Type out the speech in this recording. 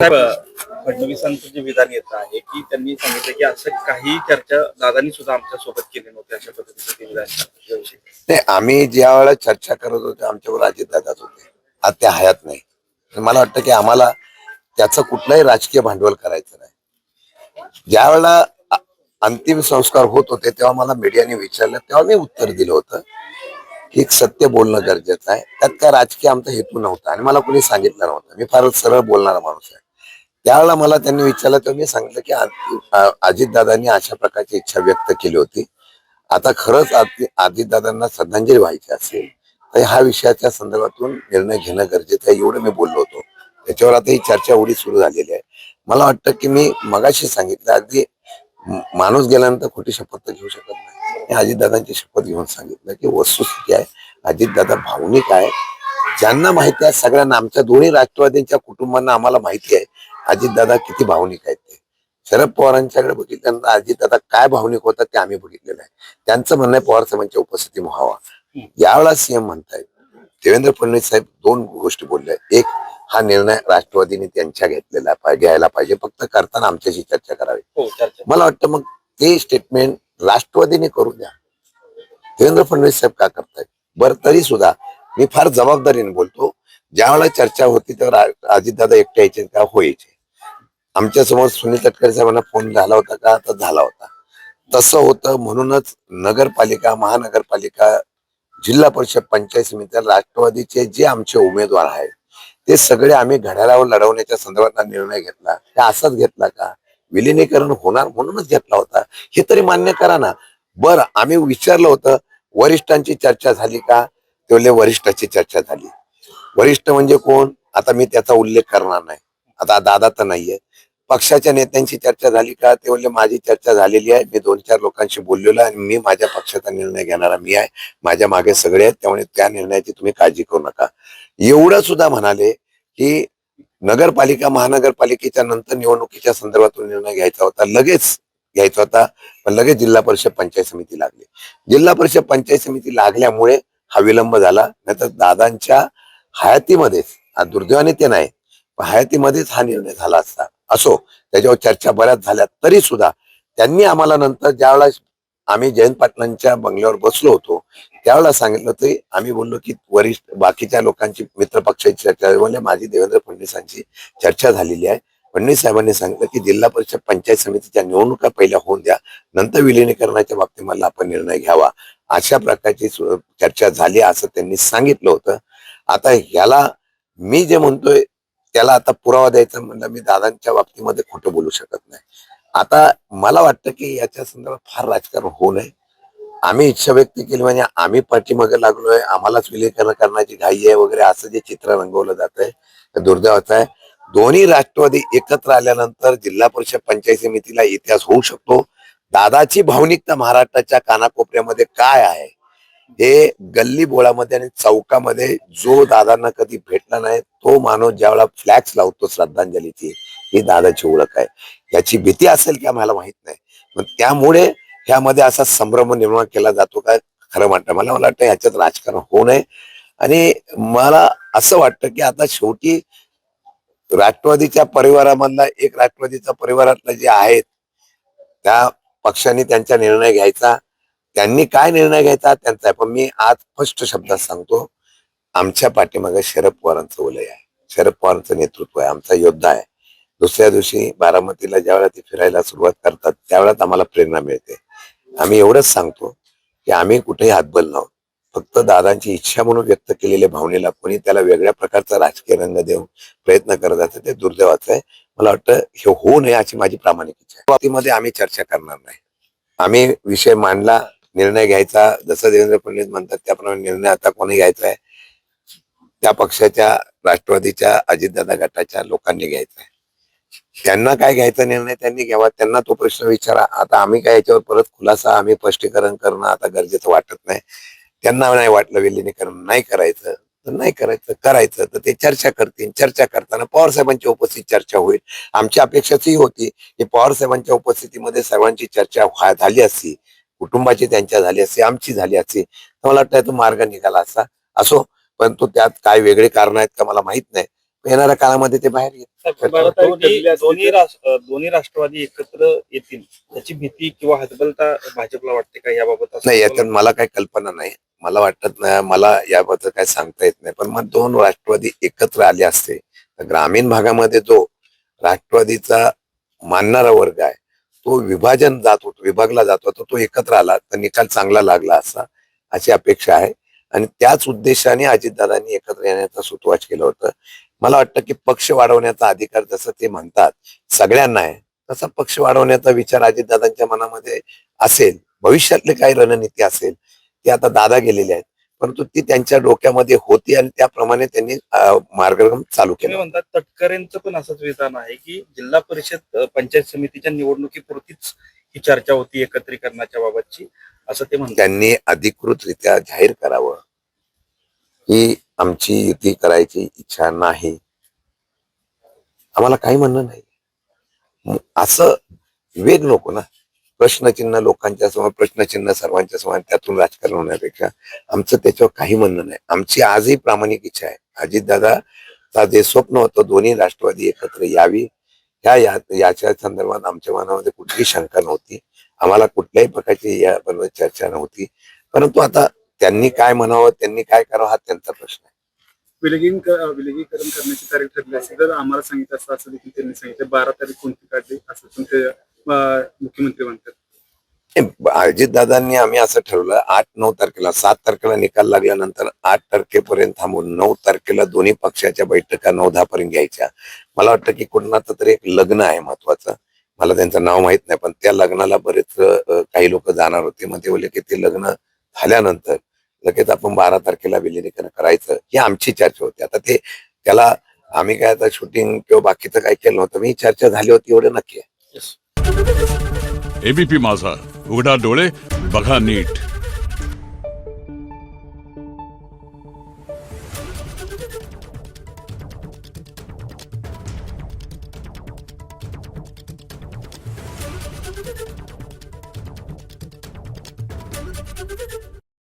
फडणवीसांचं जे विधान येत आहे की त्यांनी सांगितलं की असं काही चर्चा दादांनी सुद्धा आमच्या सोबत केली नव्हती अशा पद्धतीचं ते विधान. नाही, आम्ही ज्या वेळेला चर्चा करत होतो आमच्यावर अजितदादाच होते. आज ते हयात नाही. मला वाटतं की आम्हाला त्याचं कुठलंही राजकीय भांडवल करायचं नाही. ज्या वेळेला अंतिम संस्कार होत होते तेव्हा मला मीडियाने विचारलं, तेव्हा मी उत्तर दिलं होतं की एक सत्य बोलणं गरजेचं आहे. त्यात काय राजकीय आमचा हेतू नव्हता आणि मला कोणी सांगितलं नव्हतं. मी फार सरळ बोलणारा माणूस आहे. त्यावेळेला मला त्यांनी विचारलं तेव्हा मी सांगितलं की अजितदादांनी अशा प्रकारची इच्छा व्यक्त केली होती. आता खरंच अजितदादांना श्रद्धांजली व्हायची असेल तर ह्या विषयाच्या संदर्भातून निर्णय घेणं गरजेचं आहे, एवढं मी बोललो होतो. त्याच्यावर आता ही चर्चा एवढी सुरू झालेली आहे. मला वाटतं की मी मगाशी सांगितलं, अगदी माणूस गेल्यानंतर खोटी शपथ तर घेऊ शकत नाही. मी अजितदादांची शपथ घेऊन सांगितलं की वस्तुस्थिती आहे, अजितदादा भावनिक आहे. ज्यांना माहिती आहे सगळ्यांना, आमच्या दोन्ही राष्ट्रवादींच्या कुटुंबांना आम्हाला माहिती आहे अजितदादा किती भावनिक आहेत ते. शरद पवारांच्याकडे बघितल्यानंतर अजितदादा काय भावनिक होतात ते आम्ही बघितलेलं आहे. त्यांचं म्हणणं आहे पवार साहेबांच्या उपस्थिती व्हावा. यावेळेला सीएम म्हणतायत, देवेंद्र फडणवीस साहेब दोन गोष्टी बोलले. एक, हा निर्णय राष्ट्रवादीने त्यांच्या घ्यायला पाहिजे, फक्त करताना आमच्याशी चर्चा करावी. मला वाटतं मग ते स्टेटमेंट राष्ट्रवादीने करू द्या. देवेंद्र फडणवीस साहेब का करतायत बरं? तरी सुद्धा मी फार जबाबदारीने बोलतो. ज्या वेळेला चर्चा होती तेव्हा अजितदादा एकटे यायचे का व्हायचे. आमच्या समोर सुनील तटकरे साहेबांना फोन झाला होता का? तर झाला होता. तसं होतं म्हणूनच नगरपालिका, महानगरपालिका, जिल्हा परिषद, पंचायत समिती, राष्ट्रवादीचे जे आमचे उमेदवार आहेत ते सगळे आम्ही घड्याळावर लढवण्याच्या संदर्भात निर्णय घेतला. ते असाच घेतला का? विलिनीकरण होणार म्हणूनच घेतला होता, हे तरी मान्य करा ना. बरं, आम्ही विचारलं होतं वरिष्ठांची चर्चा झाली का? ते बोलले वरिष्ठाची चर्चा झाली. वरिष्ठ म्हणजे कोण? आता मी त्याचा उल्लेख करणार नाही. आता दादा तर नाहीये. पक्षाच्या नेत्यांची चर्चा झाली का? ते बोलले माझी चर्चा झालेली आहे, मी 2-4 लोकांशी बोललेलो आहे आणि मी माझ्या पक्षाचा निर्णय घेणारा मी आहे, माझ्या मागे सगळे आहेत, त्यामुळे त्या निर्णयाची तुम्ही काळजी करू नका. एवढं सुद्धा म्हणाले की नगरपालिका, महानगरपालिकेच्या नंतर निवडणुकीच्या संदर्भातून निर्णय घ्यायचा होता, लगेच घ्यायचा होता, पण लगेच जिल्हा परिषद पंचायत समिती लागली. जिल्हा परिषद पंचायत समिती लागल्यामुळे हा विलंब झाला. नाहीतर दादांच्या हयातीमध्येच, दुर्दैवाने ते नाही, हयातीमध्येच हा निर्णय झाला असता. असो, त्याच्यावर चर्चा बऱ्याच झाल्या, तरी सुद्धा त्यांनी आम्हाला नंतर ज्यावेळेला आम्ही जयंत पाटलांच्या बंगल्यावर बसलो होतो त्यावेळेला सांगितलं होतं, आम्ही बोललो की वरिष्ठ बाकीच्या लोकांची मित्र पक्षाची चर्चा म्हणजे माझी देवेंद्र फडणवीसांची चर्चा झालेली आहे. फडणवीस साहेबांनी सांगितलं की जिल्हा परिषद पंचायत समितीच्या निवडणुका पहिल्या होऊन द्या, नंतर विलिनीकरणाच्या बाबतीमध्ये आपण निर्णय घ्यावा. अशा प्रकारची चर्चा झाली असं त्यांनी सांगितलं होतं. आता ह्याला मी जे म्हणतोय त्याला आता पुरावा द्यायचा म्हणलं, मी दादांच्या बाबतीमध्ये खोटं बोलू शकत नाही. आता मला वाटतं की याच्या संदर्भात फार राजकारण होऊ नये. आम्ही इच्छा व्यक्त केली म्हणजे आम्ही पाठीमागे लागलोय, आम्हालाच विलीनीकरण करण्याची घाई आहे वगैरे असं जे चित्र रंगवलं जात आहे ते दुर्दैवाचं आहे. दोन्ही राष्ट्रवादी एकत्र आल्यानंतर जिल्हा परिषद पंचायत समितीला इतिहास होऊ शकतो. दादाची भावनिकता महाराष्ट्राच्या कानाकोपऱ्यामध्ये काय आहे हे गल्ली बोळामध्ये आणि चौकामध्ये जो दादांना कधी भेटला नाही तो माणूस ज्यावेळेला फ्लॅक्स लावतो श्रद्धांजलीची, ही दादाची ओळख आहे. याची भीती असेल की आम्हाला माहित नाही, पण त्यामुळे ह्यामध्ये असा संभ्रम निर्माण केला जातो काय खरं वाटतं. मला वाटतं ह्याच्यात राजकारण होऊ नये. आणि मला असं वाटतं की आता शेवटी राष्ट्रवादीच्या परिवारामधला एक, राष्ट्रवादीच्या परिवारातला जे आहेत त्या पक्षाने त्यांचा निर्णय घ्यायचा, त्यांनी काय निर्णय घ्यायचा त्यांचा आहे. पण मी आज स्पष्ट शब्दात सांगतो, आमच्या पाठीमागे शरद पवारांचं वलय आहे, शरद पवारांचं नेतृत्व आहे, आमचा योद्धा आहे. दुसऱ्या दिवशी बारामतीला ज्यावेळेला ते फिरायला सुरुवात करतात त्यावेळेस आम्हाला प्रेरणा मिळते. आम्ही एवढंच सांगतो की आम्ही कुठेही हातबल नव्हतो, फक्त दादांची इच्छा म्हणून व्यक्त केलेल्या भावनेला कोणी त्याला वेगळ्या प्रकारचा राजकीय रंग देऊन प्रयत्न करत असते, ते दुर्दैवाचं आहे. मला वाटतं हे होऊ नये अशी माझी प्रामाणिक इच्छा आहे. बाबतीमध्ये आम्ही चर्चा करणार नाही. आम्ही विषय मांडला, निर्णय घ्यायचा, जसं देवेंद्र फडणवीस म्हणतात त्याप्रमाणे निर्णय आता कोणी घ्यायचा आहे त्या पक्षाच्या, राष्ट्रवादीच्या, अजितदादा गटाच्या लोकांनी घ्यायचा आहे. त्यांना काय घ्यायचा निर्णय त्यांनी घ्यावा, त्यांना तो प्रश्न विचारा. आता आम्ही काय याच्यावर परत खुलासा, आम्ही स्पष्टीकरण करणं आता गरजेचं वाटत नाही. त्यांना नाही वाटलं विलिनीकरण नाही करायचं तर नाही करायचं, करायचं तर ते चर्चा करतील. चर्चा करताना पवार साहेबांच्या उपस्थित चर्चा होईल. आमची अपेक्षाच ही होती की पवार साहेबांच्या उपस्थितीमध्ये सर्वांची चर्चा झाली असती, कुटुंबाची त्यांच्या झाली असती, आमची झाली असती, तर मला वाटतं तो मार्ग निघाला असता. असो, परंतु त्यात काय वेगळे कारण आहेत का मला माहित नाही. येणाऱ्या काळामध्ये ते बाहेर येतील. दोन्ही राष्ट्रवादी एकत्र येतील याची भीती किंवा हतबलता भाजपला वाटते का याबाबत? नाही, याच्यात मला काही कल्पना नाही. मला वाटत नाही, मला याबद्दल काही सांगता येत नाही. पण मग दोन राष्ट्रवादी एकत्र आले असते तर ग्रामीण भागामध्ये जो राष्ट्रवादीचा मानणारा वर्ग आहे तो विभागला जात होता, तो एकत्र आला तर निकाल चांगला लागला असा अशी अपेक्षा आहे. आणि त्याच उद्देशाने अजितदादांनी एकत्र येण्याचा सुतवाच केलं होतं. मला वाटतं की पक्ष वाढवण्याचा अधिकार जसं ते म्हणतात सगळ्यांना आहे, तसा पक्ष वाढवण्याचा विचार अजितदादांच्या मनामध्ये असेल. भविष्यातली काही रणनीती असेल ती आता दादा गेलेले आहेत, परंतु ती त्यांच्या डोक्यामध्ये होती आणि त्याप्रमाणे त्यांनी मार्गक्रम चालू तुम्ही केला. म्हणतात तटकरेंचं पण असंच विधान आहे की जिल्हा परिषद पंचायत समितीच्या निवडणुकीपुरतीच ही चर्चा होती एकत्रीकरणाच्या बाबतची, असं ते म्हणतात. त्यांनी अधिकृतरित्या जाहीर करावं की आमची युती करायची इच्छा नाही, आम्हाला काही म्हणणं नाही. असं विवेक नको ना. प्रश्नचिन्ह लोकांच्या समोर, प्रश्नचिन्ह सर्वांच्या समोर, त्यातून राजकारण होण्यापेक्षा आमचं त्याच्यावर काही म्हणणं नाही. आमची आजही प्रामाणिक इच्छा आहे, अजितदादाचा जे स्वप्न होतं दोन्ही राष्ट्रवादी एकत्र यावी, याच्या संदर्भात आमच्या मनामध्ये कुठलीही शंका नव्हती. आम्हाला कुठल्याही प्रकारची याबरोबर चर्चा नव्हती. परंतु आता त्यांनी काय म्हणावं, त्यांनी काय करावं हा त्यांचा प्रश्न आहे. विलगीकरण करण्याची तारीख ठरली असेल तर आम्हाला सांगितलं असतं, असं देखील त्यांनी सांगितलं. 12 तारीख कोणती काढली असं तुमचे मुख्यमंत्री म्हणतात. अजितदादांनी आम्ही असं ठरवलं 8-9 तारखेला, 7 तारखेला निकाल लागल्यानंतर 8 तारखेपर्यंत थांबून 9 तारखेला दोन्ही पक्षाच्या बैठका 9-10 पर्यंत घ्यायच्या. मला वाटतं की कुणाचं तरी एक लग्न आहे महत्वाचं, मला त्यांचं नाव माहित नाही, पण त्या लग्नाला बरेच काही लोक जाणार होते. मग ते बोलले की ते लग्न झाल्यानंतर लगेच आपण 12 तारखेला विलीनीकरण करायचं ही आमची चर्चा होती. आता त्याला आम्ही काय आता शूटिंग किंवा बाकीचं काय केलं नव्हतं, ही चर्चा झाली होती एवढं नक्की आहे. एबीपी माझा, उघडा डोळे बघा नीट.